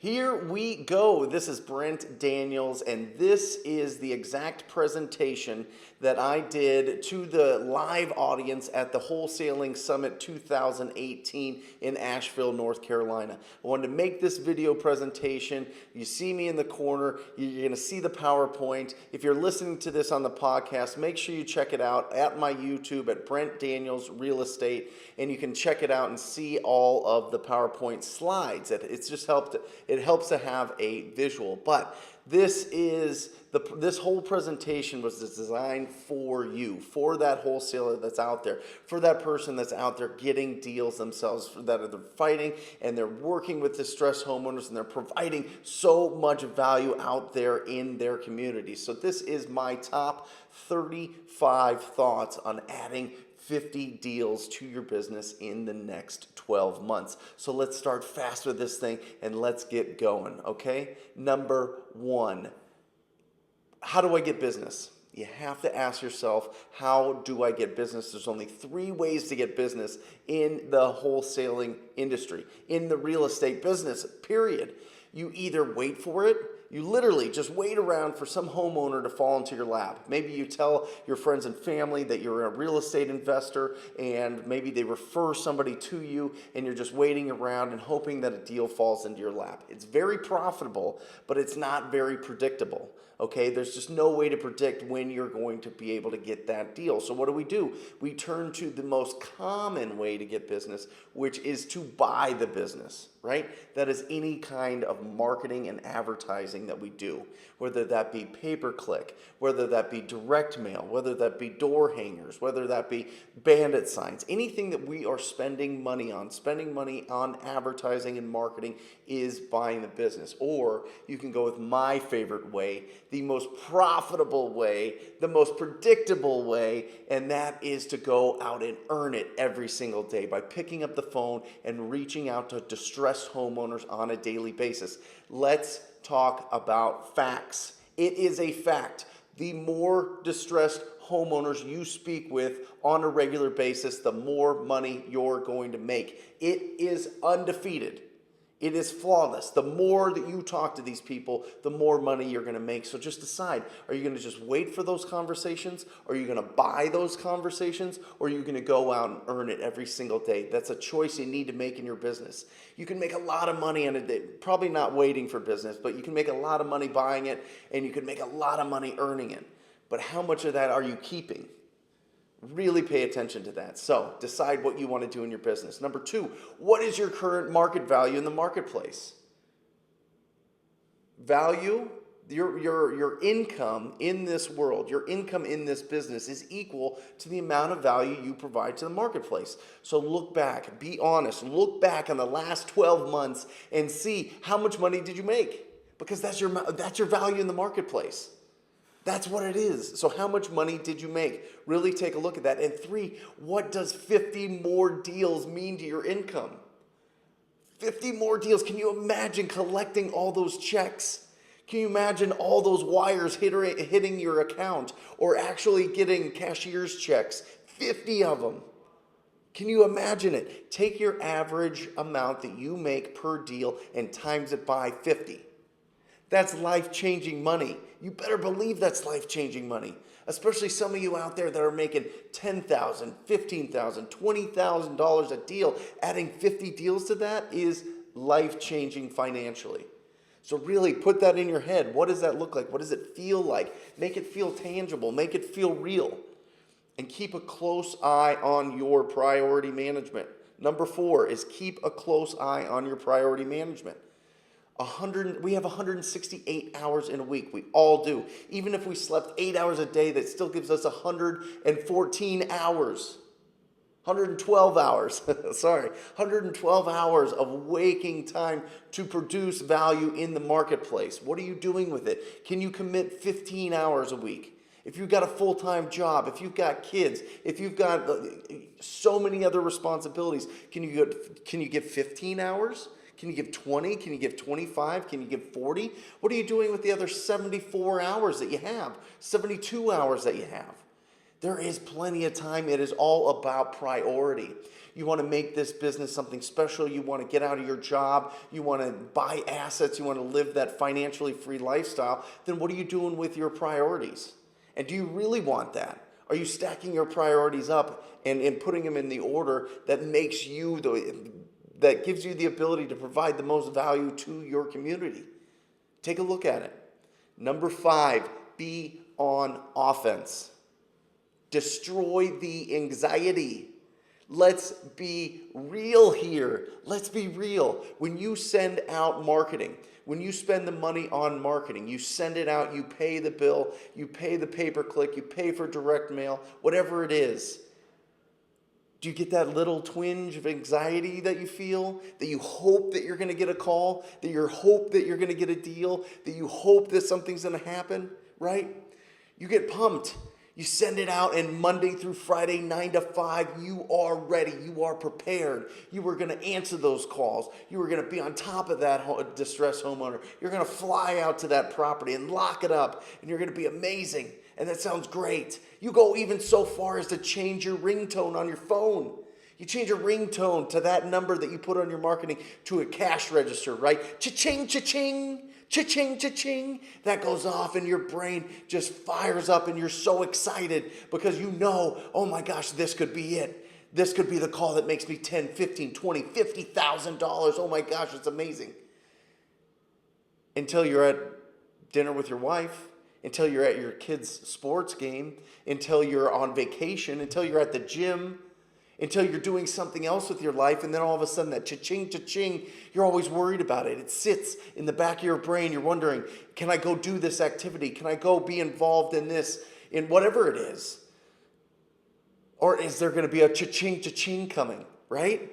Here we go. This is Brent Daniels, and this is the exact presentation that I did to the live audience at the Wholesaling Summit 2018 in Asheville, North Carolina. I wanted to make this video presentation. You see me in the corner. You're going to see the PowerPoint. If you're listening to this on the podcast, make sure you check it out at my YouTube at Brent Daniels Real Estate, and you can check it out and see all of the PowerPoint slides. It's just helped. It helps to have a visual, but this whole presentation was designed for you, for that wholesaler that's out there, for that person that's out there getting deals themselves, that are fighting and they're working with distressed homeowners and they're providing so much value out there in their community. So this is my top 35 thoughts on adding 50 deals to your business in the next 12 months. So let's start fast with this thing and let's get going, okay? Number one, how do I get business? You have to ask yourself, how do I get business? There's only 3 ways to get business in the wholesaling industry, in the real estate business, period. You either wait for it. You literally just wait around for some homeowner to fall into your lap. Maybe you tell your friends and family that you're a real estate investor and maybe they refer somebody to you and you're just waiting around and hoping that a deal falls into your lap. It's very profitable, but it's not very predictable. Okay, there's just no way to predict when you're going to be able to get that deal. So what do? We turn to the most common way to get business, which is to buy the business, right? That is any kind of marketing and advertising that we do, whether that be pay-per-click, whether that be direct mail, whether that be door hangers, whether that be bandit signs, anything that we are spending money on advertising and marketing is buying the business. Or you can go with my favorite way, the most profitable way, the most predictable way, and that is to go out and earn it every single day by picking up the phone and reaching out to distressed homeowners on a daily basis. Let's talk about facts. It is a fact. The more distressed homeowners you speak with on a regular basis, the more money you're going to make. It is undefeated. It is flawless. The more that you talk to these people, the more money you're going to make. So just decide, are you going to just wait for those conversations? Are you going to buy those conversations? Or are you going to go out and earn it every single day? That's a choice you need to make in your business. You can make a lot of money on a day, probably not waiting for business, but you can make a lot of money buying it, and you can make a lot of money earning it. But how much of that are you keeping? Really pay attention to that. So decide what you want to do in your business. Number 2, what is your current market value in the marketplace? Value, your income in this world, your income in this business is equal to the amount of value you provide to the marketplace. So look back, be honest, look back on the last 12 months and see how much money did you make? Because that's your value in the marketplace. That's what it is. So how much money did you make? Really take a look at that. And 3, what does 50 more deals mean to your income? 50 more deals. Can you imagine collecting all those checks? Can you imagine all those wires hitting your account or actually getting cashier's checks? 50 of them. Can you imagine it? Take your average amount that you make per deal and times it by 50. That's life-changing money. You better believe that's life-changing money, especially some of you out there that are making $10,000, $15,000, $20,000 a deal. Adding 50 deals to that is life-changing financially. So really put that in your head. What does that look like? What does it feel like? Make it feel tangible. Make it feel real. And keep a close eye on your priority management. Number 4 is keep a close eye on your priority management. We have 168 hours in a week. We all do. Even if we slept 8 hours a day, that still gives us 114 hours. 112 hours. Sorry. 112 hours of waking time to produce value in the marketplace. What are you doing with it? Can you commit 15 hours a week? If you've got a full-time job, if you've got kids, if you've got so many other responsibilities, can you give 15 hours? Can you give 20? Can you give 25? Can you give 40? What are you doing with the other 74 hours that you have? 72 hours that you have? There is plenty of time. It is all about priority. You want to make this business something special. You want to get out of your job. You want to buy assets. You want to live that financially free lifestyle. Then what are you doing with your priorities? And do you really want that? Are you stacking your priorities up and putting them in the order that makes you that gives you the ability to provide the most value to your community? Take a look at it. Number 5, be on offense. Destroy the anxiety. Let's be real here. Let's be real. When you send out marketing, when you spend the money on marketing, you send it out, you pay the bill, you pay the pay-per-click, you pay for direct mail, whatever it is. Do you get that little twinge of anxiety that you feel? That you hope that you're going to get a call? That you hope that you're going to get a deal? That you hope that something's going to happen? Right? You get pumped. You send it out, and Monday through Friday, 9 to 5, you are ready. You are prepared. You are going to answer those calls. You are going to be on top of that distressed homeowner. You're going to fly out to that property and lock it up, and you're going to be amazing. And that sounds great. You go even so far as to change your ringtone on your phone. You change your ringtone to that number that you put on your marketing to a cash register, right? Cha-ching, cha-ching. Cha-ching, cha-ching, that goes off and your brain just fires up and you're so excited because you know, oh my gosh, this could be it. This could be the call that makes me $10, $15, $20, $50,000. Oh my gosh, it's amazing. Until you're at dinner with your wife, until you're at your kid's sports game, until you're on vacation, until you're at the gym, until you're doing something else with your life, and then all of a sudden that cha-ching, cha-ching, you're always worried about it. It sits in the back of your brain. You're wondering, can I go do this activity? Can I go be involved in this, in whatever it is? Or is there going to be a cha-ching, cha-ching coming, right?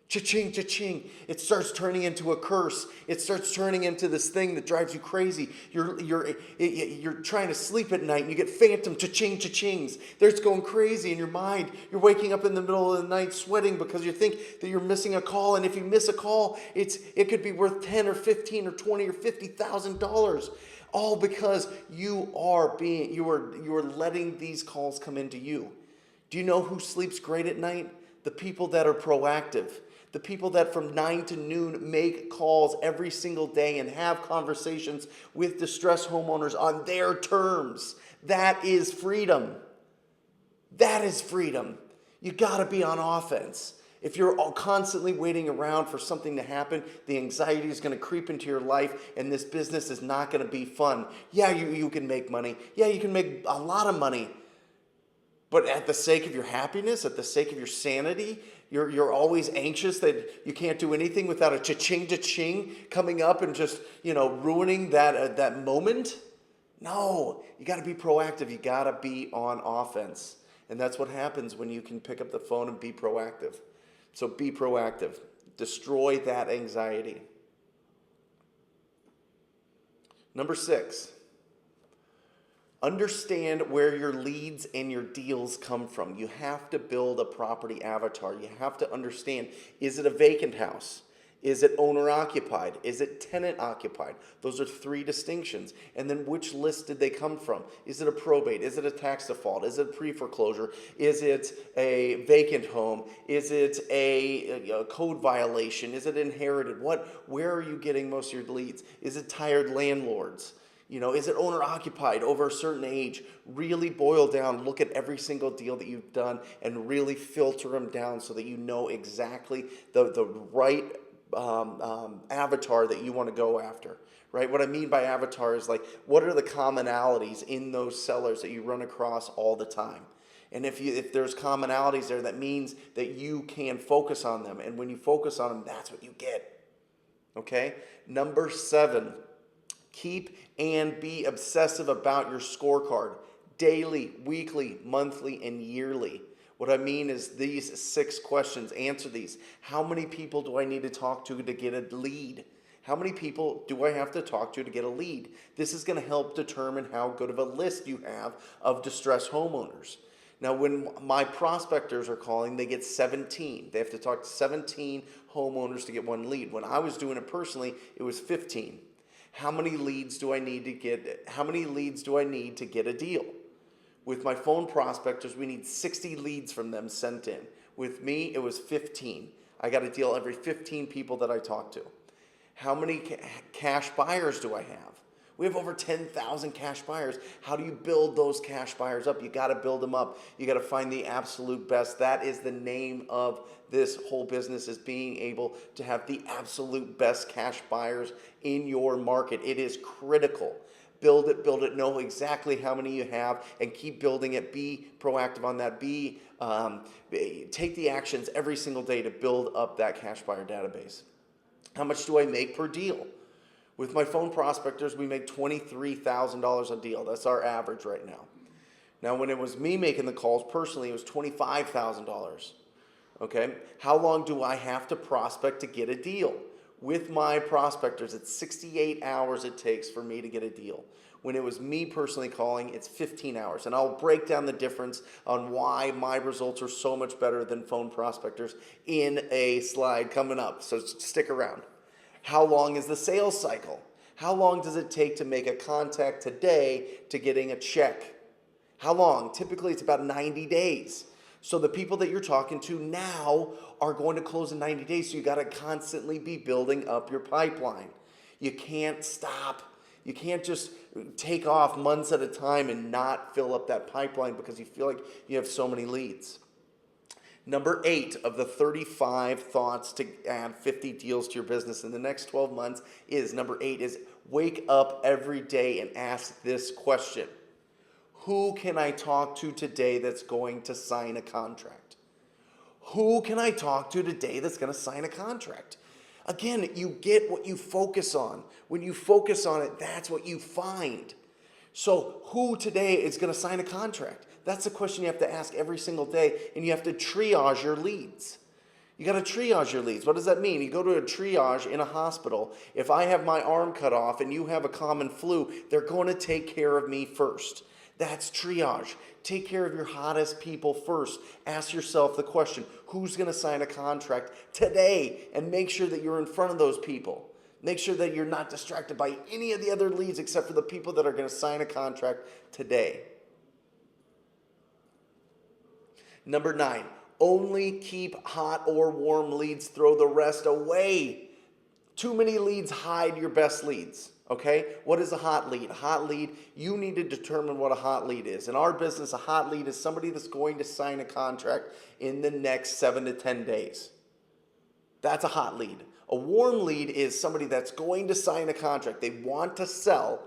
Cha-ching, cha-ching. It starts turning into a curse. It starts turning into this thing that drives you crazy. You're trying to sleep at night and you get phantom cha-ching, cha-chings. It's going crazy in your mind. You're waking up in the middle of the night sweating because you think that you're missing a call. And if you miss a call, it could be worth 10 or 15 or 20 or $50,000. All because you are letting these calls come into you. Do you know who sleeps great at night? The people that are proactive. The people that from 9 to noon make calls every single day and have conversations with distressed homeowners on their terms. That is freedom. That is freedom. You got to be on offense. If you're constantly waiting around for something to happen, the anxiety is going to creep into your life and this business is not going to be fun. Yeah, you can make money. Yeah, you can make a lot of money. But at the sake of your happiness, at the sake of your sanity, you're always anxious that you can't do anything without a cha-ching, cha-ching coming up and just, ruining that moment. No, you got to be proactive. You got to be on offense. And that's what happens when you can pick up the phone and be proactive. So be proactive. Destroy that anxiety. Number 6. Understand where your leads and your deals come from. You have to build a property avatar. You have to understand, is it a vacant house? Is it owner occupied? Is it tenant occupied? Those are 3 distinctions. And then which list did they come from? Is it a probate? Is it a tax default? Is it a pre-foreclosure? Is it a vacant home? Is it a code violation? Is it inherited? Where are you getting most of your leads? Is it tired landlords? Is it owner occupied over a certain age? Really boil down, look at every single deal that you've done and really filter them down so that you know exactly the right avatar that you want to go after, right? What I mean by avatar is like, what are the commonalities in those sellers that you run across all the time? And if there's commonalities there, that means that you can focus on them. And when you focus on them, that's what you get, okay? Number 7. Keep and be obsessive about your scorecard, daily, weekly, monthly, and yearly. What I mean is these 6 questions. Answer these. How many people do I need to talk to get a lead? How many people do I have to talk to get a lead? This is going to help determine how good of a list you have of distressed homeowners. Now, when my prospectors are calling, they get 17. They have to talk to 17 homeowners to get 1 lead. When I was doing it personally, it was 15. How many leads do I need to get? How many leads do I need to get a deal? With my phone prospectors, we need 60 leads from them sent in. With me, it was 15. I got a deal every 15 people that I talk to. How many cash buyers do I have? We have over 10,000 cash buyers. How do you build those cash buyers up? You got to build them up. You got to find the absolute best. That is the name of this whole business, is being able to have the absolute best cash buyers in your market. It is critical. Build it, know exactly how many you have, and keep building it. Be proactive on that. Take the actions every single day to build up that cash buyer database. How much do I make per deal? With my phone prospectors, we make $23,000 a deal. That's our average right now. Now, when it was me making the calls personally, it was $25,000. Okay? How long do I have to prospect to get a deal? With my prospectors, it's 68 hours it takes for me to get a deal. When it was me personally calling, it's 15 hours. And I'll break down the difference on why my results are so much better than phone prospectors in a slide coming up. So stick around. How long is the sales cycle? How long does it take to make a contact today to getting a check? How long? Typically, it's about 90 days. So the people that you're talking to now are going to close in 90 days. So you got to constantly be building up your pipeline. You can't stop. You can't just take off months at a time and not fill up that pipeline because you feel like you have so many leads. Number 8 of the 35 thoughts to add 50 deals to your business in the next 12 months is, number 8 is, wake up every day and ask this question. Who can I talk to today that's going to sign a contract? Who can I talk to today that's going to sign a contract? Again, you get what you focus on. When you focus on it, that's what you find. So who today is going to sign a contract? That's the question you have to ask every single day, and you have to triage your leads. You got to triage your leads. What does that mean? You go to a triage in a hospital. If I have my arm cut off and you have a common flu, they're going to take care of me first. That's triage. Take care of your hottest people first. Ask yourself the question, who's going to sign a contract today? And make sure that you're in front of those people. Make sure that you're not distracted by any of the other leads except for the people that are going to sign a contract today. Number 9, only keep hot or warm leads. Throw the rest away. Too many leads hide your best leads. Okay, what is a hot lead? A hot lead, you need to determine what a hot lead is. In our business, a hot lead is somebody that's going to sign a contract in the next 7 to 10 days. That's a hot lead. A warm lead is somebody that's going to sign a contract. They want to sell,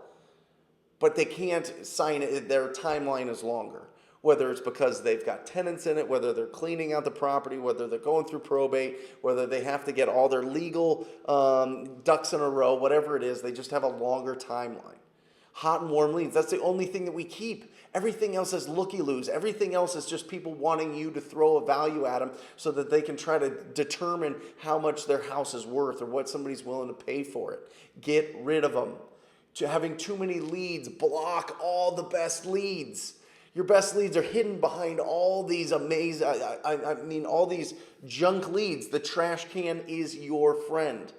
but they can't sign it. Their timeline is longer. Whether it's because they've got tenants in it, whether they're cleaning out the property, whether they're going through probate, whether they have to get all their legal ducks in a row, whatever it is, they just have a longer timeline. Hot and warm leads, that's the only thing that we keep. Everything else is looky-loos. Everything else is just people wanting you to throw a value at them so that they can try to determine how much their house is worth or what somebody's willing to pay for it. Get rid of them. Having too many leads, block all the best leads. Your best leads are hidden behind all these amazing, all these junk leads. The trash can is your friend,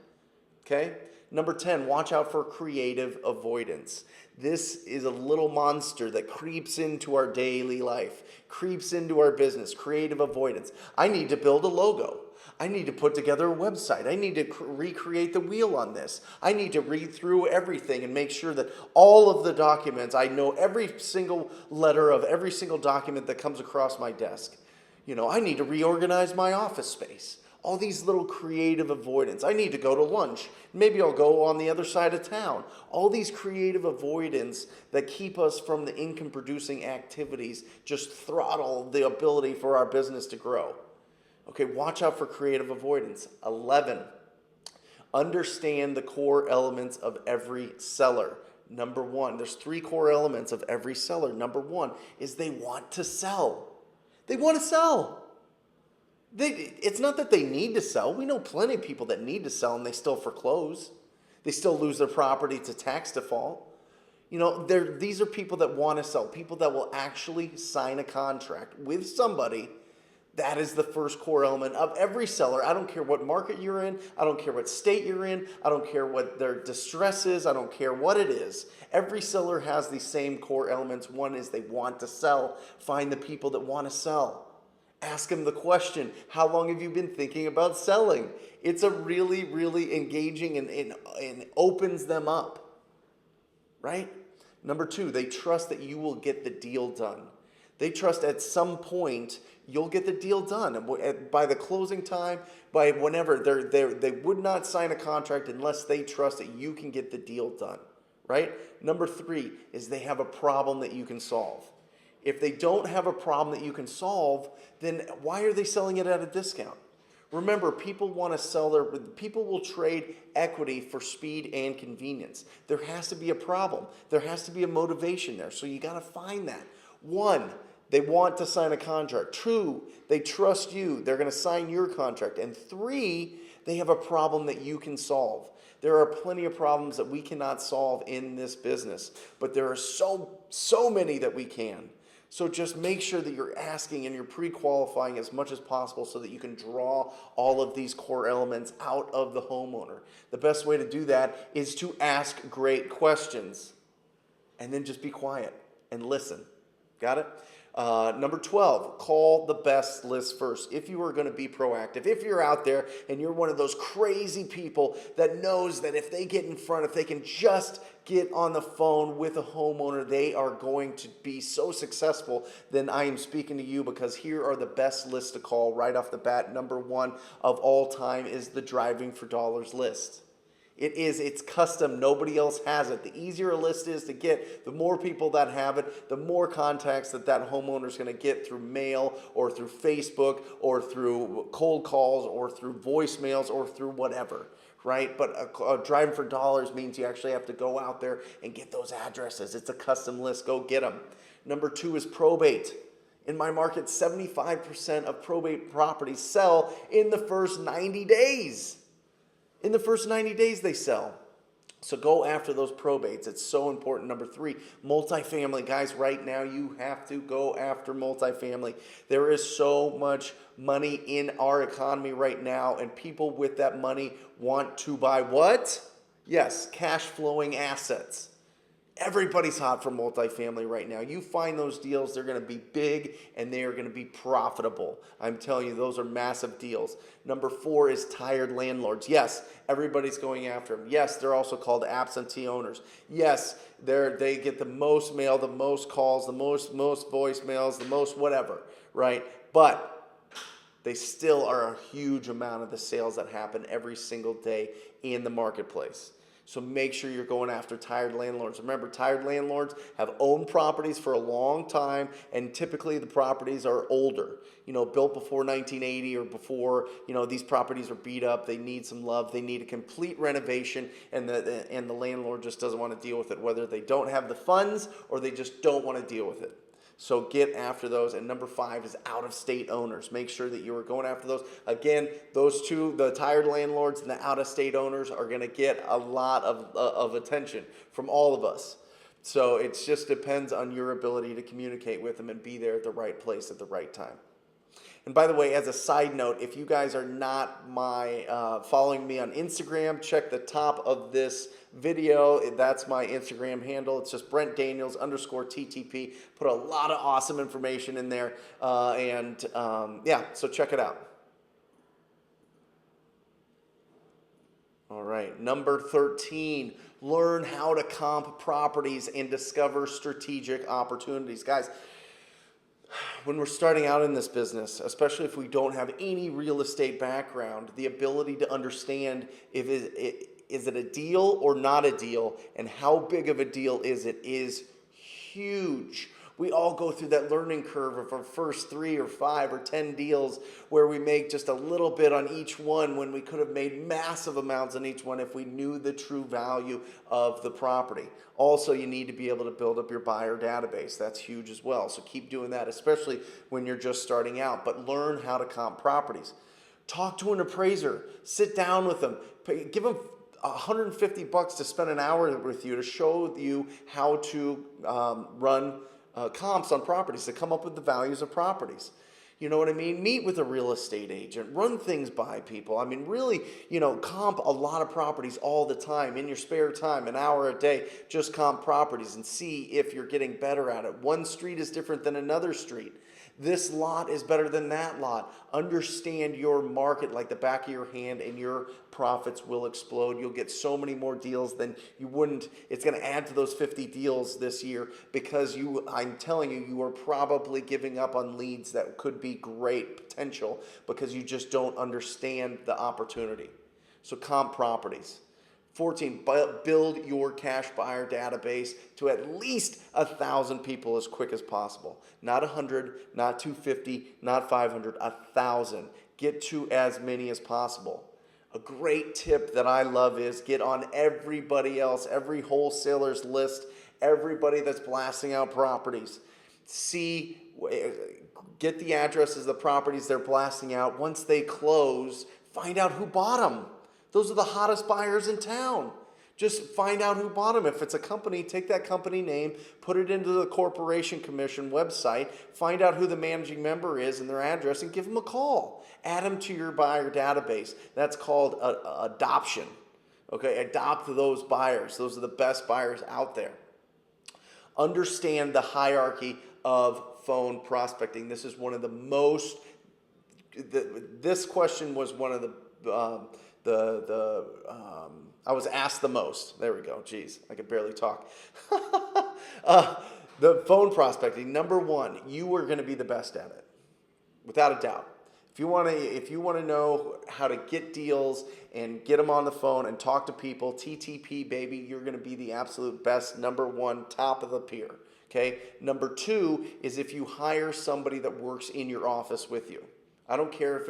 okay? Number 10, watch out for creative avoidance. This is a little monster that creeps into our daily life, creeps into our business, creative avoidance. I need to build a logo. I need to put together a website. I need to recreate the wheel on this. I need to read through everything and make sure that all of the documents, I know every single letter of every single document that comes across my desk. I need to reorganize my office space. All these little creative avoidance. I need to go to lunch. Maybe I'll go on the other side of town. All these creative avoidance that keep us from the income producing activities just throttle the ability for our business to grow. Okay, watch out for creative avoidance. 11, understand the core elements of every seller. Number 1, there's 3 core elements of every seller. Number 1 is they want to sell. They want to sell. It's not that they need to sell. We know plenty of people that need to sell and they still foreclose. They still lose their property to tax default. These are people that want to sell, people that will actually sign a contract with somebody That is the first core element of every seller. I don't care what market you're in. I don't care what state you're in. I don't care what their distress is. I don't care what it is. Every seller has these same core elements. One is they want to sell. Find the people that want to sell. Ask them the question, how long have you been thinking about selling? It's a really, really engaging and opens them up, right? Number two, they trust that you will get the deal done. They trust at some point you'll get the deal done. And by the closing time, by whenever, they would not sign a contract unless they trust that you can get the deal done, right? Number three is they have a problem that you can solve. If they don't have a problem that you can solve, then why are they selling it at a discount? Remember, people want to sell people will trade equity for speed and convenience. There has to be a problem. There has to be a motivation there. So you got to find that. One, they want to sign a contract. Two, they trust you. They're going to sign your contract. And three, they have a problem that you can solve. There are plenty of problems that we cannot solve in this business, but there are so many that we can. So just make sure that you're asking and you're pre-qualifying as much as possible so that you can draw all of these core elements out of the homeowner. The best way to do that is to ask great questions and then just be quiet and listen. Got it? Number 12, call the best list first. If you are going to be proactive, if you're out there and you're one of those crazy people that knows that if they get in front, if they can just get on the phone with a homeowner, they are going to be so successful, then I am speaking to you, because here are the best lists to call right off the bat. Number one of all time is the Driving for Dollars list. It's custom. Nobody else has it. The easier a list is to get, the more people that have it, the more contacts that homeowner is going to get through mail or through Facebook or through cold calls or through voicemails or through whatever, right? But a Driving for Dollars means you actually have to go out there and get those addresses. It's a custom list. Go get them. Number two is probate. In my market, 75% of probate properties sell in the first 90 days. In the first 90 days they sell. So go after those probates. It's so important. Number three, multifamily. Guys, right now you have to go after multifamily. There is so much money in our economy right now, and people with that money want to buy what? Yes, cash flowing assets. Everybody's hot for multifamily right now. You find those deals, they're going to be big and they are going to be profitable. I'm telling you, those are massive deals. Number four is tired landlords. Yes, everybody's going after them. Yes, they're also called absentee owners. Yes, they get the most mail, the most calls, the most voicemails, the most whatever, right? But they still are a huge amount of the sales that happen every single day in the marketplace. So make sure you're going after tired landlords. Remember, tired landlords have owned properties for a long time, and typically the properties are older, built before 1980 or before, these properties are beat up. They need some love. They need a complete renovation, and the landlord just doesn't want to deal with it, whether they don't have the funds or they just don't want to deal with it. So get after those. And number five is out-of-state owners. Make sure that you are going after those. Again, those two, the tired landlords and the out-of-state owners, are going to get a lot of attention from all of us. So it just depends on your ability to communicate with them and be there at the right place at the right time. And by the way, as a side note, if you guys are not following me on Instagram, check the top of this video. That's my Instagram handle. It's just Brent Daniels _TTP. Put a lot of awesome information in there. So check it out. All right, number 13, learn how to comp properties and discover strategic opportunities. Guys, when we're starting out in this business, especially if we don't have any real estate background, the ability to understand is it a deal or not a deal, and how big of a deal is it, is huge. We all go through that learning curve of our first 3 or 5 or 10 deals where we make just a little bit on each one when we could have made massive amounts on each one if we knew the true value of the property. Also, you need to be able to build up your buyer database. That's huge as well. So keep doing that, especially when you're just starting out. But learn how to comp properties. Talk to an appraiser. Sit down with them. Give them $150 to spend an hour with you to show you how to run comps on properties, to come up with the values of properties. You know what I mean? Meet with a real estate agent, run things by people. I mean, really, comp a lot of properties all the time in your spare time, an hour a day, just comp properties and see if you're getting better at it. One street is different than another street. This lot is better than that lot. Understand your market like the back of your hand, and your profits will explode. You'll get so many more deals than you wouldn't. It's going to add to those 50 deals this year because I'm telling you, you are probably giving up on leads that could be great potential because you just don't understand the opportunity. So comp properties. 14, build your cash buyer database to at least 1,000 people as quick as possible. Not 100, not 250, not 500, 1,000. Get to as many as possible. A great tip that I love is get on everybody else, every wholesaler's list, everybody that's blasting out properties. Get the addresses of the properties they're blasting out. Once they close, find out who bought them. Those are the hottest buyers in town. Just find out who bought them. If it's a company, take that company name, put it into the Corporation Commission website, find out who the managing member is and their address, and give them a call. Add them to your buyer database. That's called adoption. Okay, adopt those buyers. Those are the best buyers out there. Understand the hierarchy of phone prospecting. This is one of the most. This question was one of I was asked the most. There we go. Jeez, I could barely talk. The phone prospecting, number one, you are going to be the best at it, without a doubt. If you want to know how to get deals and get them on the phone and talk to people, TTP, baby, you're going to be the absolute best, number one, top of the peer. Okay. Number two is if you hire somebody that works in your office with you. I don't care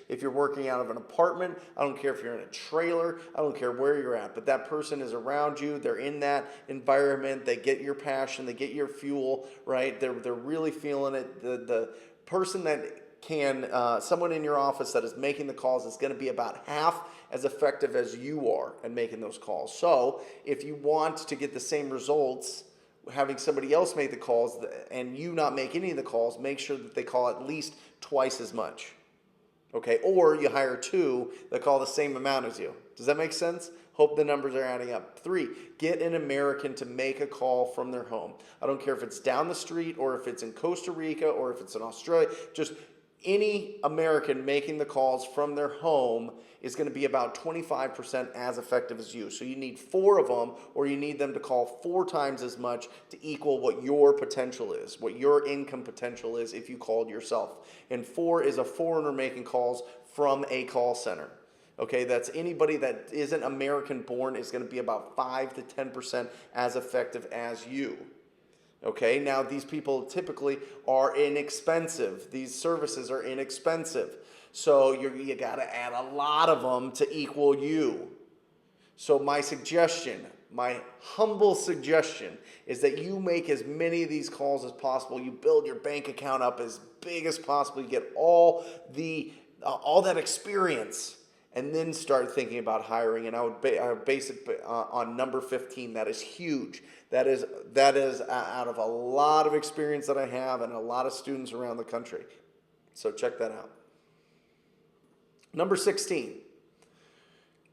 if you're working out of an apartment. I don't care if you're in a trailer. I don't care where you're at. But that person is around you. They're in that environment. They get your passion. They get your fuel, right? They're really feeling it. The person that someone in your office that is making the calls is going to be about half as effective as you are at making those calls. So if you want to get the same results, having somebody else make the calls and you not make any of the calls, make sure that they call at least twice as much. Okay, or you hire two that call the same amount as you. Does that make sense? Hope the numbers are adding up. 3, get an American to make a call from their home. I don't care if it's down the street or if it's in Costa Rica or if it's in Australia. Just any American making the calls from their home is going to be about 25% as effective as you. So you need 4 of them, or you need them to call 4 times as much to equal what your potential is, what your income potential is if you called yourself. And 4 is a foreigner making calls from a call center. Okay, that's anybody that isn't American born is going to be about 5 to 10% as effective as you. Okay, now these people typically are inexpensive. These services are inexpensive. So you got to add a lot of them to equal you. So my humble suggestion is that you make as many of these calls as possible. You build your bank account up as big as possible. You get all that experience, and then start thinking about hiring. And I would base it on number 15. That is huge. That is out of a lot of experience that I have and a lot of students around the country. So check that out. Number 16.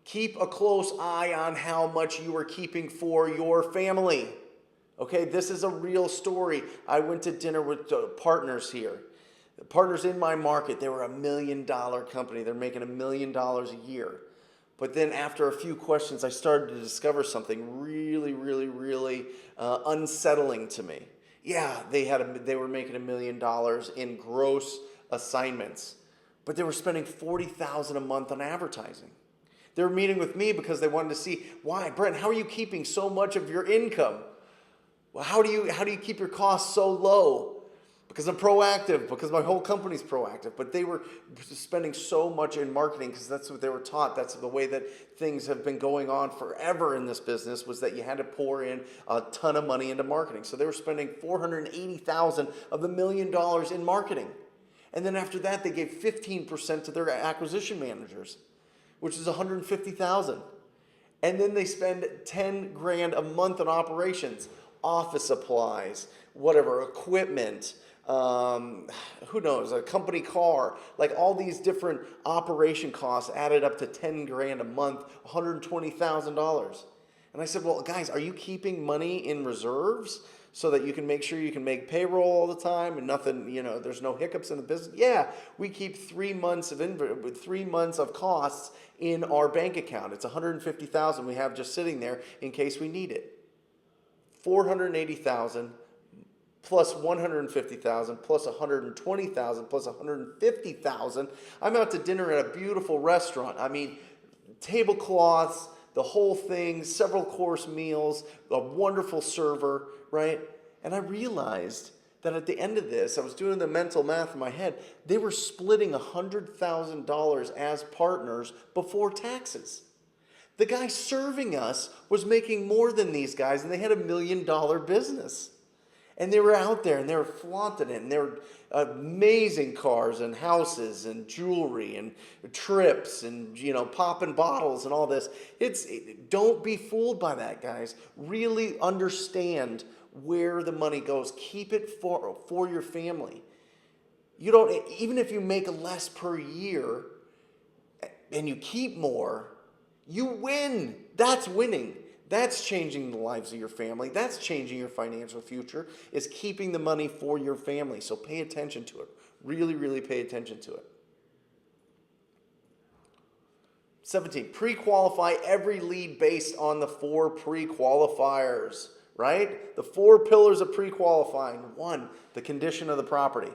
Keep a close eye on how much you are keeping for your family. Okay, this is a real story. I went to dinner with partners here. The partners in my market, they were a $1 million company. They're making $1 million a year. But then after a few questions, I started to discover something really, really, really unsettling to me. Yeah, they were making $1 million in gross assignments, but they were spending $40,000 a month on advertising. They were meeting with me because they wanted to see, why, Brent, how are you keeping so much of your income? Well, how do you keep your costs so low? Because I'm proactive, because my whole company's proactive. But they were spending so much in marketing because that's what they were taught. That's the way that things have been going on forever in this business, was that you had to pour in a ton of money into marketing. So they were spending $480,000 of the $1 million in marketing. And then after that, they gave 15% to their acquisition managers, which is $150,000. And then they spend $10,000 a month on operations, office supplies, whatever, equipment, who knows, a company car, like all these different operation costs added up to 10 grand a month, $120,000. And I said, well, guys, are you keeping money in reserves so that you can make sure you can make payroll all the time and nothing, there's no hiccups in the business? Yeah, we keep 3 months of 3 months of costs in our bank account. It's 150,000 we have just sitting there in case we need it. 480,000 plus 150,000 plus 120,000 plus 150,000. I'm out to dinner at a beautiful restaurant. I mean, tablecloths, the whole thing, several course meals, a wonderful server, right? And I realized that at the end of this, I was doing the mental math in my head, they were splitting $100,000 as partners before taxes. The guy serving us was making more than these guys, and they had $1 million business. And they were out there and they were flaunting it, and they were amazing cars and houses and jewelry and trips and popping bottles and all this. Don't be fooled by that, guys. Really understand where the money goes. Keep it for your family. Even if you make less per year and you keep more, you win. That's winning. That's changing the lives of your family. That's changing your financial future, is keeping the money for your family. So pay attention to it. Really, really pay attention to it. 17, pre-qualify every lead based on the 4 pre-qualifiers, right? The 4 pillars of pre-qualifying. 1, the condition of the property.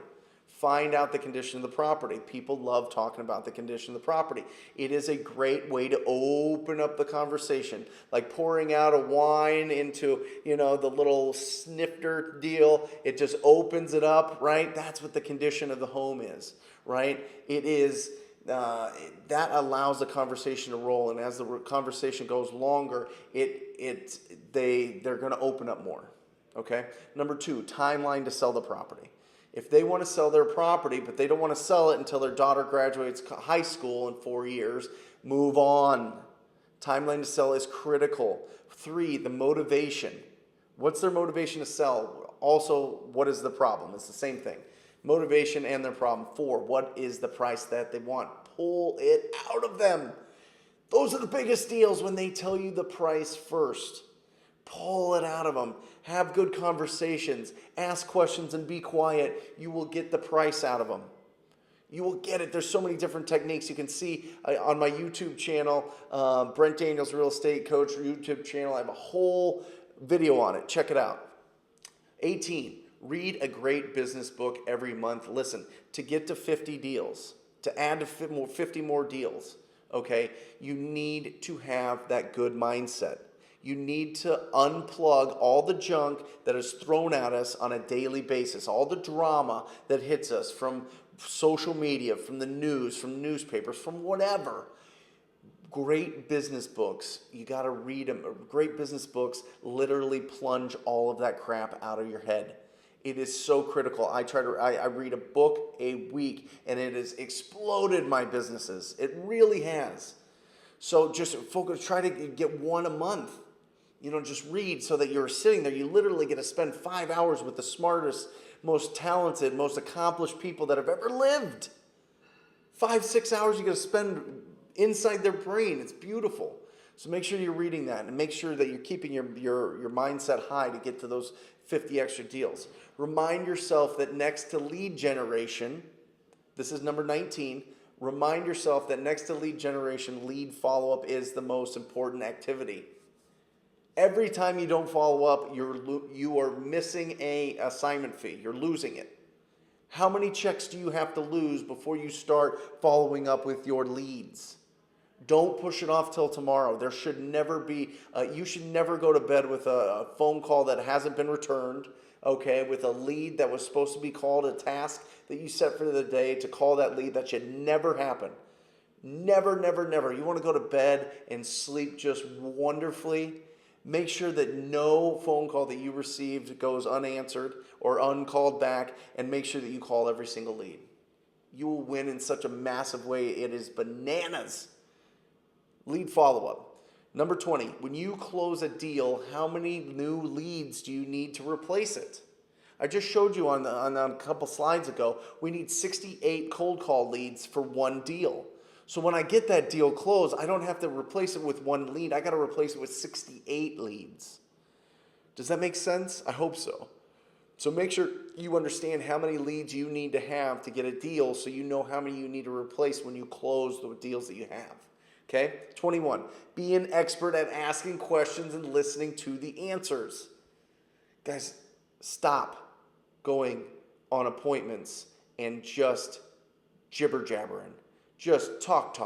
Find out the condition of the property. People love talking about the condition of the property. It is a great way to open up the conversation, like pouring out a wine into, the little snifter deal. It just opens it up, right? That's what the condition of the home is, right? It is, that allows the conversation to roll, and as the conversation goes longer, they're going to open up more, okay? Number 2, timeline to sell the property. If they want to sell their property, but they don't want to sell it until their daughter graduates high school in 4 years, move on. Timeline to sell is critical. 3, the motivation. What's their motivation to sell? Also, what is the problem? It's the same thing. Motivation and their problem. 4, what is the price that they want? Pull it out of them. Those are the biggest deals, when they tell you the price first. Pull it out of them. Have good conversations. Ask questions and be quiet. You will get the price out of them. You will get it. There's so many different techniques you can see on my YouTube channel, Brent Daniels Real Estate Coach YouTube channel. I have a whole video on it. Check it out. 18, read a great business book every month. Listen, to get to 50 deals, to add to 50 more deals, okay, you need to have that good mindset. You need to unplug all the junk that is thrown at us on a daily basis, all the drama that hits us from social media, from the news, from newspapers, from whatever. Great business books, you got to read them. Great business books literally plunge all of that crap out of your head. It is so critical. I read a book a week, and it has exploded my businesses. It really has. So just focus, try to get one a month. Just read so that you're sitting there. You literally get to spend 5 hours with the smartest, most talented, most accomplished people that have ever lived. 5-6 hours you get to spend inside their brain. It's beautiful. So make sure you're reading that, and make sure that you're keeping your mindset high to get to those 50 extra deals. Remind yourself that next to lead generation, this is number 19, remind yourself that next to lead generation, lead follow-up is the most important activity. Every time you don't follow up, you are missing an assignment fee. You're losing it. How many checks do you have to lose before you start following up with your leads? Don't push it off till tomorrow. There should never be, you should never go to bed with a phone call that hasn't been returned, okay, with a lead that was supposed to be called, a task that you set for the day to call that lead. That should never happen. Never, never, never. You want to go to bed and sleep just wonderfully. Make sure that no phone call that you received goes unanswered or uncalled back, and make sure that you call every single lead. You will win in such a massive way. It is bananas. Lead follow-up. Number 20, when you close a deal, how many new leads do you need to replace it? I just showed you on a couple slides ago, we need 68 cold call leads for one deal. So when I get that deal closed, I don't have to replace it with one lead. I got to replace it with 68 leads. Does that make sense? I hope so. So make sure you understand how many leads you need to have to get a deal so you know how many you need to replace when you close the deals that you have. Okay? 21, be an expert at asking questions and listening to the answers. Guys, stop going on appointments and just jibber jabbering. Just talk.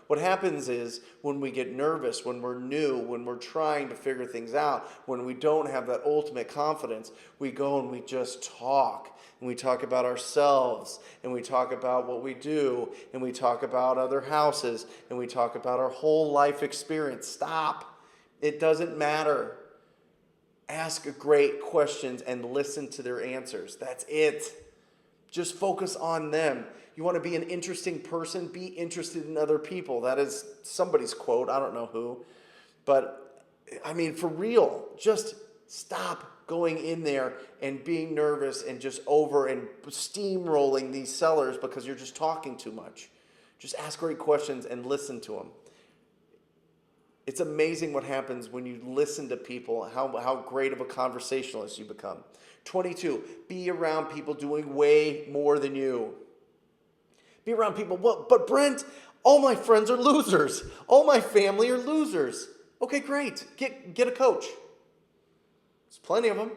What happens is when we get nervous, when we're new, when we're trying to figure things out, when we don't have that ultimate confidence, we go and we just talk. And we talk about ourselves, and we talk about what we do, and we talk about other houses, and we talk about our whole life experience. Stop. It doesn't matter. Ask great questions and listen to their answers. That's it. Just focus on them. You want to be an interesting person? Be interested in other people. That is somebody's quote. I don't know who. But, I mean, for real, just stop going in there and being nervous and just over and steamrolling these sellers because you're just talking too much. Just ask great questions and listen to them. It's amazing what happens when you listen to people, how great of a conversationalist you become. 22, be around people doing way more than you. Be around people, but Brent, all my friends are losers. All my family are losers. Okay, great. Get a coach. There's plenty of them.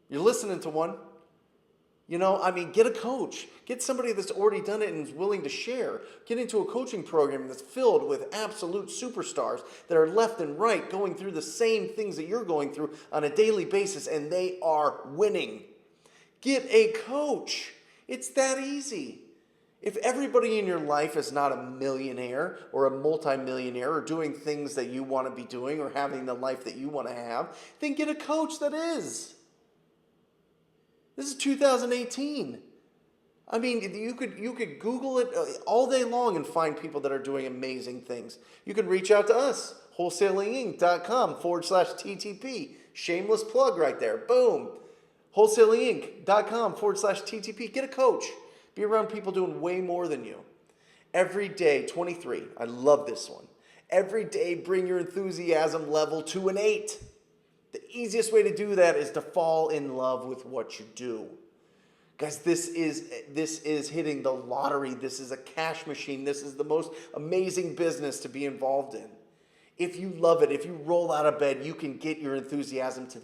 You're listening to one. Get a coach. Get somebody that's already done it and is willing to share. Get into a coaching program that's filled with absolute superstars that are left and right going through the same things that you're going through on a daily basis, and they are winning. Get a coach. It's that easy. If everybody in your life is not a millionaire or a multimillionaire or doing things that you want to be doing or having the life that you want to have, then get a coach that is. This is 2018. I mean, you could Google it all day long and find people that are doing amazing things. You can reach out to us, wholesalinginc.com/TTP. Shameless plug right there. Boom. Wholesalinginc.com/TTP. Get a coach. Be around people doing way more than you. Every day, 23. I love this one. Every day, bring your enthusiasm level to an 8. The easiest way to do that is to fall in love with what you do. Guys, this is hitting the lottery. This is a cash machine. This is the most amazing business to be involved in. If you love it, if you roll out of bed, you can get your enthusiasm to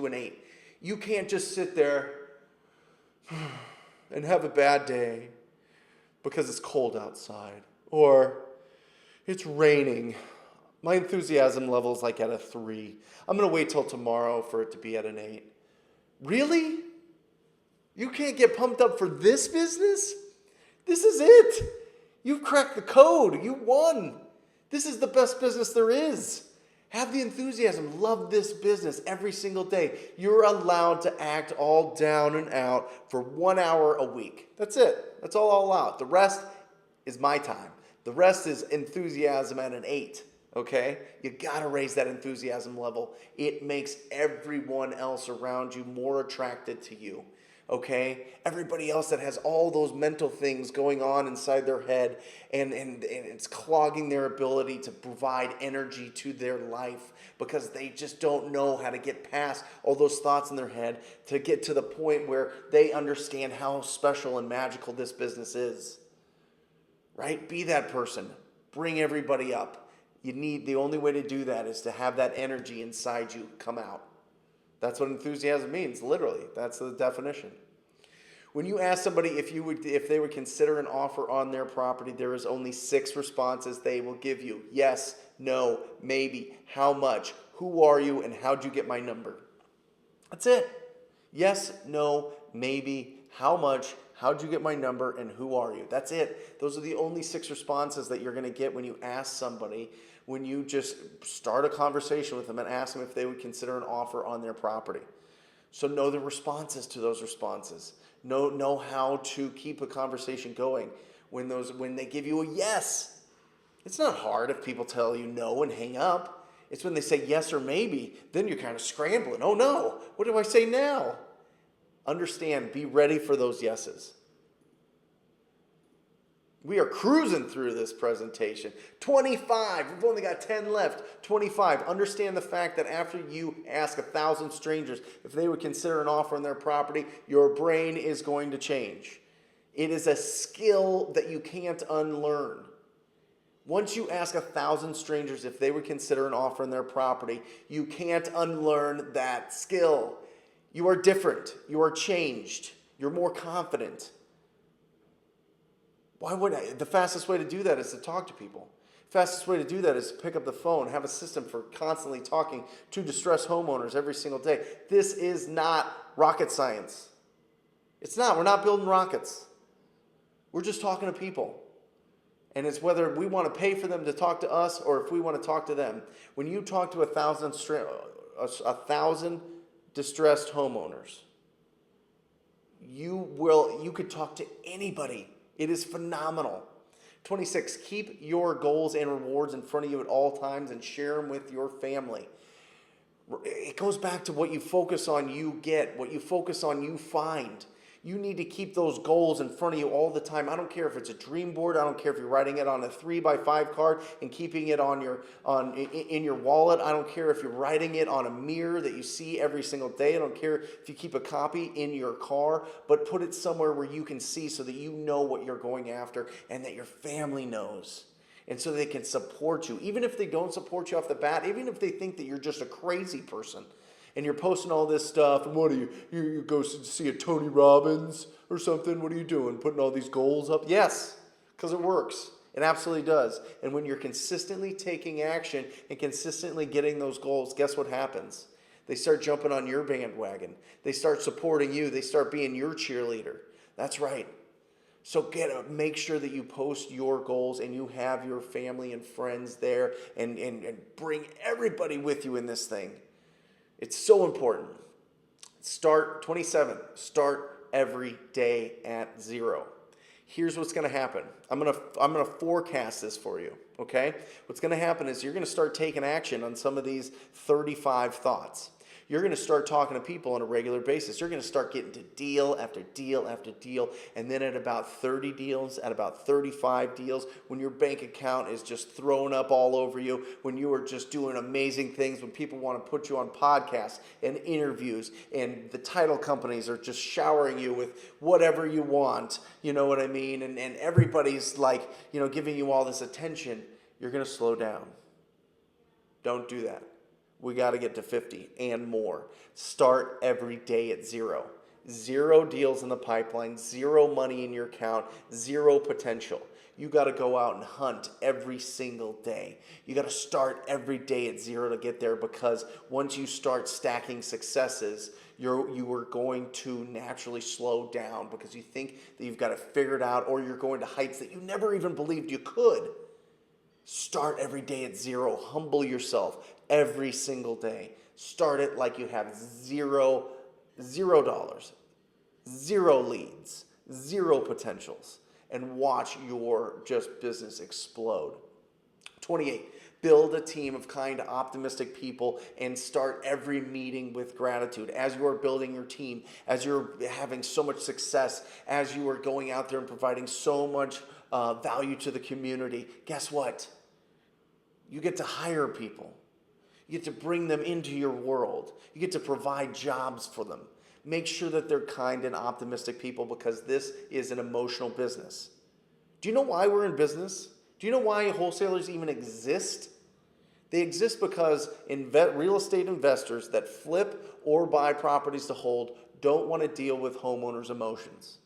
an 8. You can't just sit there and have a bad day because it's cold outside or it's raining. My enthusiasm level is like at a 3. I'm going to wait till tomorrow for it to be at an 8. Really? You can't get pumped up for this business? This is it. You've cracked the code. You won. This is the best business there is. Have the enthusiasm. Love this business every single day. You're allowed to act all down and out for 1 hour a week. That's it. That's all I'll allow. The rest is my time. The rest is enthusiasm at an 8. Okay? You gotta raise that enthusiasm level. It makes everyone else around you more attracted to you. Okay? Everybody else that has all those mental things going on inside their head and it's clogging their ability to provide energy to their life because they just don't know how to get past all those thoughts in their head to get to the point where they understand how special and magical this business is. Right? Be that person. Bring everybody up. The only way to do that is to have that energy inside you come out. That's what enthusiasm means, literally. That's the definition. When you ask somebody if they would consider an offer on their property, there is only 6 responses they will give you. Yes, no, maybe, how much, who are you, and how'd you get my number? That's it. Yes, no, maybe, how much, how'd you get my number, and who are you? That's it. Those are the only 6 responses that you're going to get when you ask somebody, when you just start a conversation with them and ask them if they would consider an offer on their property. So know the responses to those responses. Know how to keep a conversation going when they give you a yes. It's not hard if people tell you no and hang up. It's when they say yes or maybe, then you're kind of scrambling. Oh no, what do I say now? Understand, be ready for those yeses. We are cruising through this presentation. 25, we've only got 10 left. 25, understand the fact that after you ask 1,000 strangers if they would consider an offer on their property, your brain is going to change. It is a skill that you can't unlearn. Once you ask 1,000 strangers if they would consider an offer on their property, you can't unlearn that skill. You are different. You are changed. You're more confident. Why would I? The fastest way to do that is to talk to people. Fastest way to do that is to pick up the phone, have a system for constantly talking to distressed homeowners every single day. This is not rocket science. It's not. We're not building rockets. We're just talking to people. And it's whether we want to pay for them to talk to us or if we want to talk to them. When you talk to 1,000 distressed homeowners, you could talk to anybody. It is phenomenal. 26, keep your goals and rewards in front of you at all times and share them with your family. It goes back to what you focus on, you get. What you focus on, you find. You need to keep those goals in front of you all the time. I don't care if it's a dream board. I don't care if you're writing it on a 3x5 card and keeping it in your wallet. I don't care if you're writing it on a mirror that you see every single day. I don't care if you keep a copy in your car, but put it somewhere where you can see so that you know what you're going after and that your family knows. And so they can support you. Even if they don't support you off the bat, even if they think that you're just a crazy person, and you're posting all this stuff, and what are you go see a Tony Robbins or something? What are you doing? Putting all these goals up? Yes, because it works. It absolutely does. And when you're consistently taking action and consistently getting those goals, guess what happens? They start jumping on your bandwagon. They start supporting you. They start being your cheerleader. That's right. So make sure that you post your goals and you have your family and friends there and bring everybody with you in this thing. It's so important. 27. Start every day at 0. Here's what's going to happen. I'm going to forecast this for you, okay? What's going to happen is you're going to start taking action on some of these 35 thoughts. You're going to start talking to people on a regular basis. You're going to start getting to deal after deal after deal. And then at about 30 deals, at about 35 deals, when your bank account is just throwing up all over you, when you are just doing amazing things, when people want to put you on podcasts and interviews, and the title companies are just showering you with whatever you want, you know what I mean? And everybody's like, giving you all this attention, you're going to slow down. Don't do that. We got to get to 50 and more. Start every day at 0. 0 deals in the pipeline, 0 money in your account, 0 potential. You got to go out and hunt every single day. You got to start every day at 0 to get there, because once you start stacking successes, you are going to naturally slow down because you think that you've got it figured out, or you're going to heights that you never even believed you could. Start every day at 0. Humble yourself every single day. Start it like you have $0, $0, 0 leads, 0 potentials, and watch your business explode. 28. Build a team of kind, optimistic people and start every meeting with gratitude. As you are building your team, as you're having so much success, as you are going out there and providing so much value to the community, guess what? You get to hire people. You get to bring them into your world. You get to provide jobs for them. Make sure that they're kind and optimistic people, because this is an emotional business. Do you know why we're in business? Do you know why wholesalers even exist? They exist because real estate investors that flip or buy properties to hold don't want to deal with homeowners' emotions.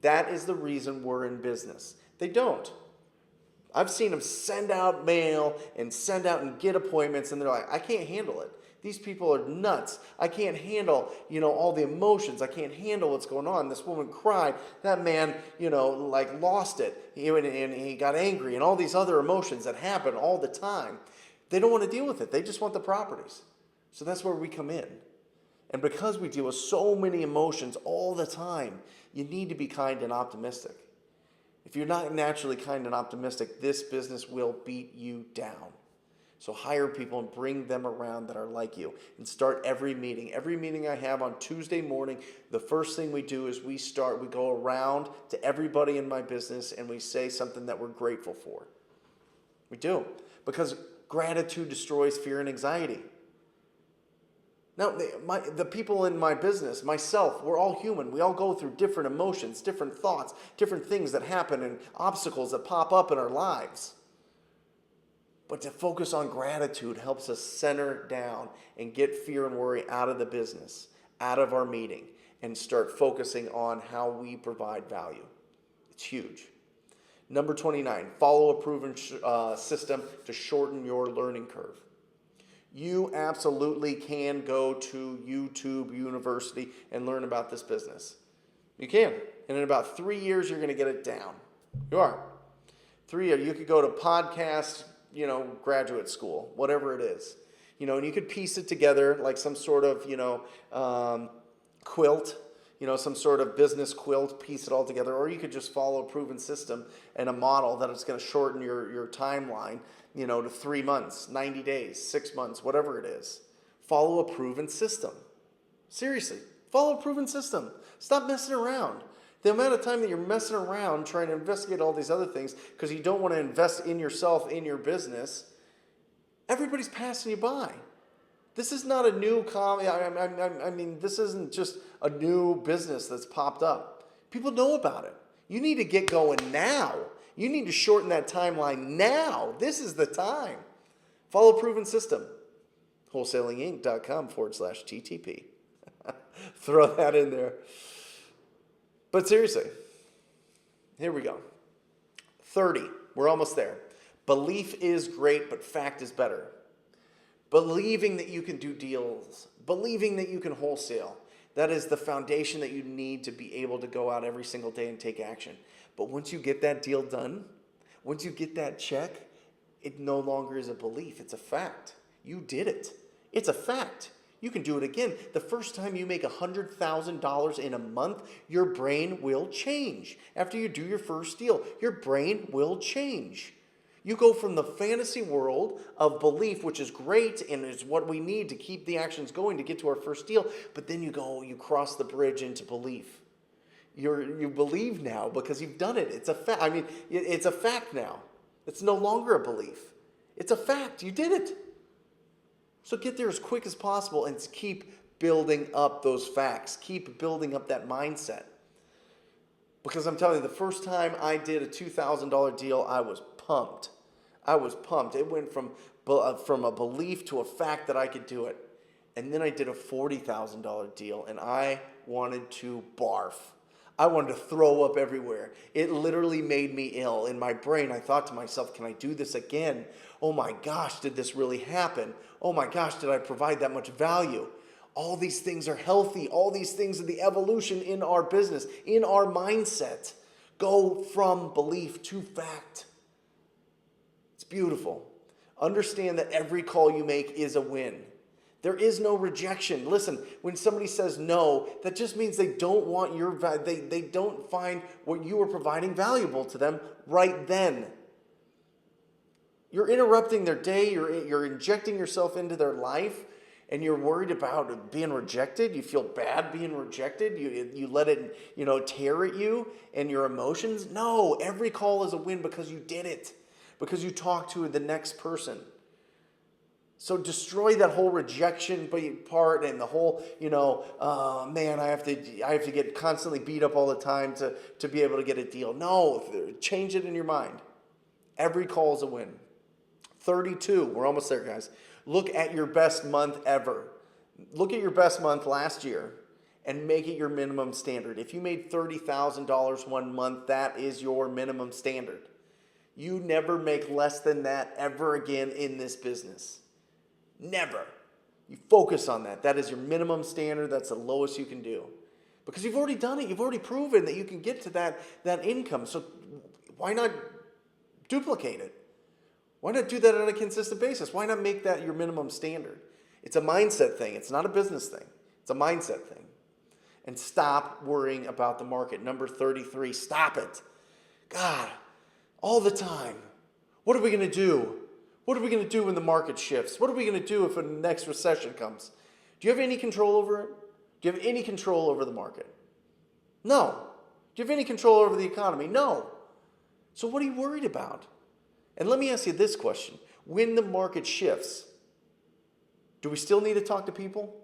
That is the reason we're in business. They don't. I've seen them send out mail and send out and get appointments, and they're like, I can't handle it. These people are nuts. I can't handle, all the emotions. I can't handle what's going on. This woman cried. That man, lost it. And he got angry, and all these other emotions that happen all the time. They don't want to deal with it. They just want the properties. So that's where we come in. And because we deal with so many emotions all the time, you need to be kind and optimistic. If you're not naturally kind and optimistic, this business will beat you down. So hire people and bring them around that are like you, and start every meeting. Every meeting I have on Tuesday morning, the first thing we do is we go around to everybody in my business and we say something that we're grateful for. We do. Because gratitude destroys fear and anxiety. Now, the people in my business, myself, we're all human. We all go through different emotions, different thoughts, different things that happen and obstacles that pop up in our lives. But to focus on gratitude helps us center down and get fear and worry out of the business, out of our meeting, and start focusing on how we provide value. It's huge. Number 29, follow a proven system to shorten your learning curve. You absolutely can go to YouTube University and learn about this business. You can. And in about 3 years, you're going to get it down. You are. 3 years. You could go to podcast, graduate school, whatever it is. And you could piece it together like some sort of, quilt, some sort of business quilt, piece it all together. Or you could just follow a proven system and a model that is going to shorten your timeline, to 3 months, 90 days, 6 months, whatever it is. Follow a proven system. Seriously, follow a proven system. Stop messing around. The amount of time that you're messing around trying to investigate all these other things because you don't want to invest in yourself, in your business, everybody's passing you by. This is not a new this isn't just a new business that's popped up. People know about it. You need to get going now. You need to shorten that timeline now. This is the time. Follow a proven system. Wholesalinginc.com/TTP. Throw that in there. But seriously, here we go. 30, we're almost there. Belief is great, but fact is better. Believing that you can do deals, believing that you can wholesale, that is the foundation that you need to be able to go out every single day and take action. But once you get that deal done, once you get that check, it no longer is a belief, it's a fact. You did it. It's a fact. You can do it again. The first time you make $100,000 in a month, your brain will change. After you do your first deal, your brain will change. You go from the fantasy world of belief, which is great and is what we need to keep the actions going to get to our first deal, but then you cross the bridge into belief. You believe now because you've done it. It's a fact. It's a fact now. It's no longer a belief. It's a fact. You did it. So get there as quick as possible and keep building up those facts. Keep building up that mindset. Because I'm telling you, the first time I did a $2,000 deal, I was pumped. It went from a belief to a fact that I could do it. And then I did a $40,000 deal, and I wanted to barf. I wanted to throw up everywhere. It literally made me ill. In my brain, I thought to myself, can I do this again? Oh my gosh, did this really happen? Oh my gosh, did I provide that much value? All these things are healthy. All these things are the evolution in our business, in our mindset. Go from belief to fact. It's beautiful. Understand that every call you make is a win. There is no rejection. Listen, when somebody says no, that just means they don't want they don't find what you are providing valuable to them right then. You're interrupting their day, you're injecting yourself into their life, and you're worried about being rejected. You feel bad being rejected. You let it, tear at you and your emotions. No, every call is a win because you did it. Because you talked to the next person. So destroy that whole rejection part and the whole, I have to get constantly beat up all the time to be able to get a deal. No, change it in your mind. Every call is a win. 32, we're almost there, guys. Look at your best month ever. Look at your best month last year and make it your minimum standard. If you made $30,000 one month, that is your minimum standard. You never make less than that ever again in this business. Never. You focus on that. That is your minimum standard. That's the lowest you can do. Because you've already done it. You've already proven that you can get to that income. So why not duplicate it? Why not do that on a consistent basis? Why not make that your minimum standard? It's a mindset thing. It's not a business thing. It's a mindset thing. And stop worrying about the market. Number 33, stop it. God, all the time. What are we going to do? What are we going to do when the market shifts? What are we going to do if the next recession comes? Do you have any control over it? Do you have any control over the market? No. Do you have any control over the economy? No. So what are you worried about? And let me ask you this question. When the market shifts, do we still need to talk to people?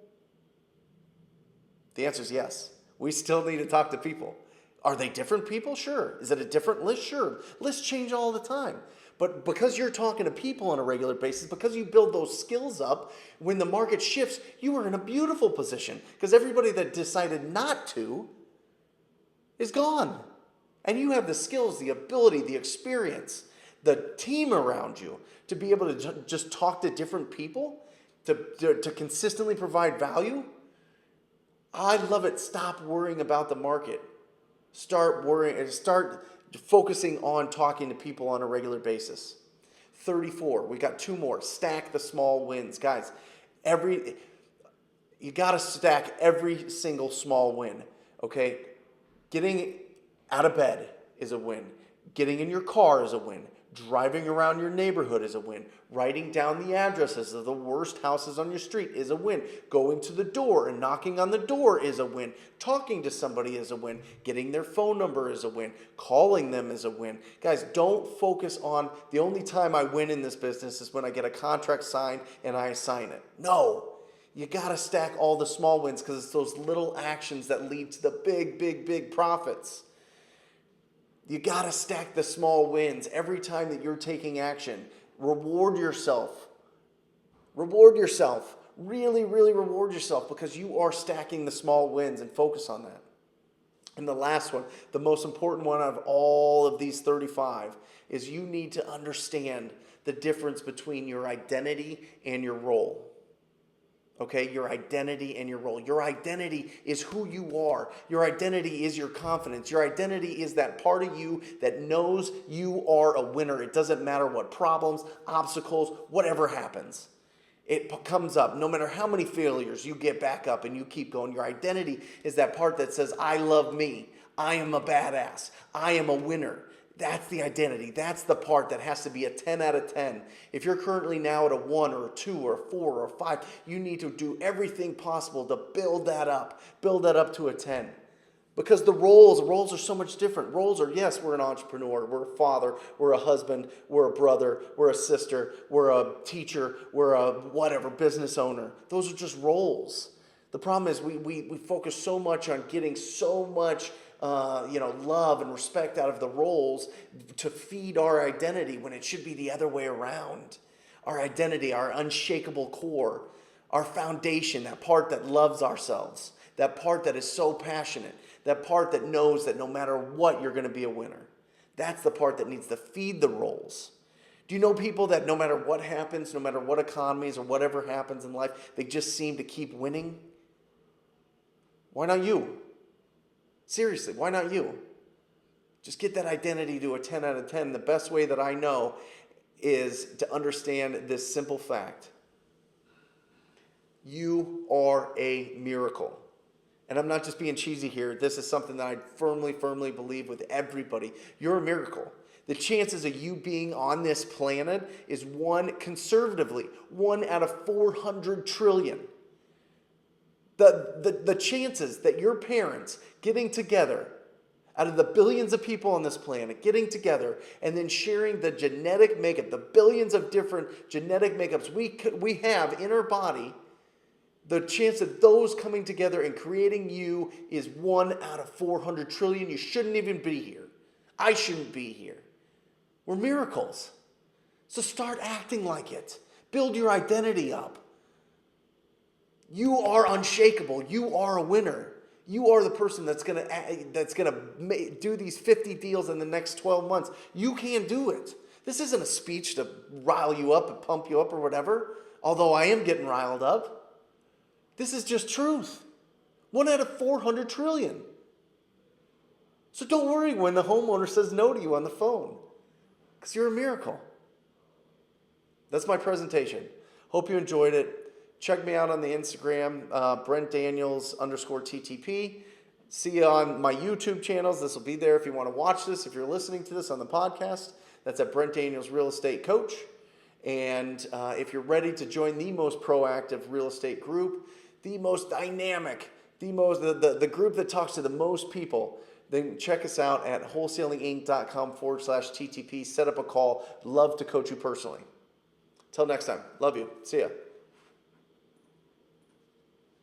The answer is yes. We still need to talk to people. Are they different people? Sure. Is it a different list? Sure. Lists change all the time. But because you're talking to people on a regular basis, because you build those skills up, when the market shifts, you are in a beautiful position. Because everybody that decided not to is gone. And you have the skills, the ability, the experience, the team around you to be able to just talk to different people, to consistently provide value. I love it. Stop worrying about the market. Start focusing on talking to people on a regular basis. 34. We got 2 more. Stack the small wins. Guys, you got to stack every single small win. Okay? Getting out of bed is a win. Getting in your car is a win. Driving around your neighborhood is a win. Writing down the addresses of the worst houses on your street is a win. Going to the door and knocking on the door is a win. Talking to somebody is a win. Getting their phone number is a win. Calling them is a win. Guys, don't focus on the only time I win in this business is when I get a contract signed and I sign it. No. You got to stack all the small wins because it's those little actions that lead to the big, big, big profits. You got to stack the small wins every time that you're taking action. Reward yourself. Reward yourself. Really, really reward yourself because you are stacking the small wins and focus on that. And the last one, the most important one of all of these 35, is you need to understand the difference between your identity and your role. Okay, your identity and your role. Your identity is who you are. Your identity is your confidence. Your identity is that part of you that knows you are a winner. It doesn't matter what problems, obstacles, whatever happens. It comes up. No matter how many failures, you get back up and you keep going. Your identity is that part that says, I love me. I am a badass. I am a winner. That's the identity. That's the part that has to be a 10 out of 10. If you're currently now at a 1 or a 2 or a 4 or a 5, you need to do everything possible to build that up to a 10. Because the roles are so much different. Roles are, yes, we're an entrepreneur, we're a father, we're a husband, we're a brother, we're a sister, we're a teacher, we're a whatever, business owner. Those are just roles. The problem is we focus so much on getting so much love and respect out of the roles to feed our identity when it should be the other way around. Our identity, our unshakable core, our foundation, that part that loves ourselves, that part that is so passionate, that part that knows that no matter what, you're going to be a winner. That's the part that needs to feed the roles. Do you know people that no matter what happens, no matter what economies or whatever happens in life, they just seem to keep winning? Why not you? Seriously, why not you? Just get that identity to a 10 out of 10. The best way that I know is to understand this simple fact. You are a miracle. And I'm not just being cheesy here. This is something that I firmly, firmly believe with everybody. You're a miracle. The chances of you being on this planet is conservatively, 1 out of 400 trillion. The chances that your parents getting together, out of the billions of people on this planet, getting together and then sharing the genetic makeup, the billions of different genetic makeups we have in our body, the chance of those coming together and creating you is 1 out of 400 trillion. You shouldn't even be here. I shouldn't be here. We're miracles. So start acting like it. Build your identity up. You are unshakable. You are a winner. You are the person that's gonna do these 50 deals in the next 12 months. You can do it. This isn't a speech to rile you up and pump you up or whatever, although I am getting riled up. This is just truth. 1 out of 400 trillion. So don't worry when the homeowner says no to you on the phone, because you're a miracle. That's my presentation. Hope you enjoyed it. Check me out on the Instagram, Brent Daniels _TTP. See you on my YouTube channels. This will be there if you want to watch this. If you're listening to this on the podcast, that's at Brent Daniels Real Estate Coach. And if you're ready to join the most proactive real estate group, the most dynamic, the group that talks to the most people, then check us out at wholesalinginc.com/TTP. Set up a call. Love to coach you personally. Till next time. Love you. See ya.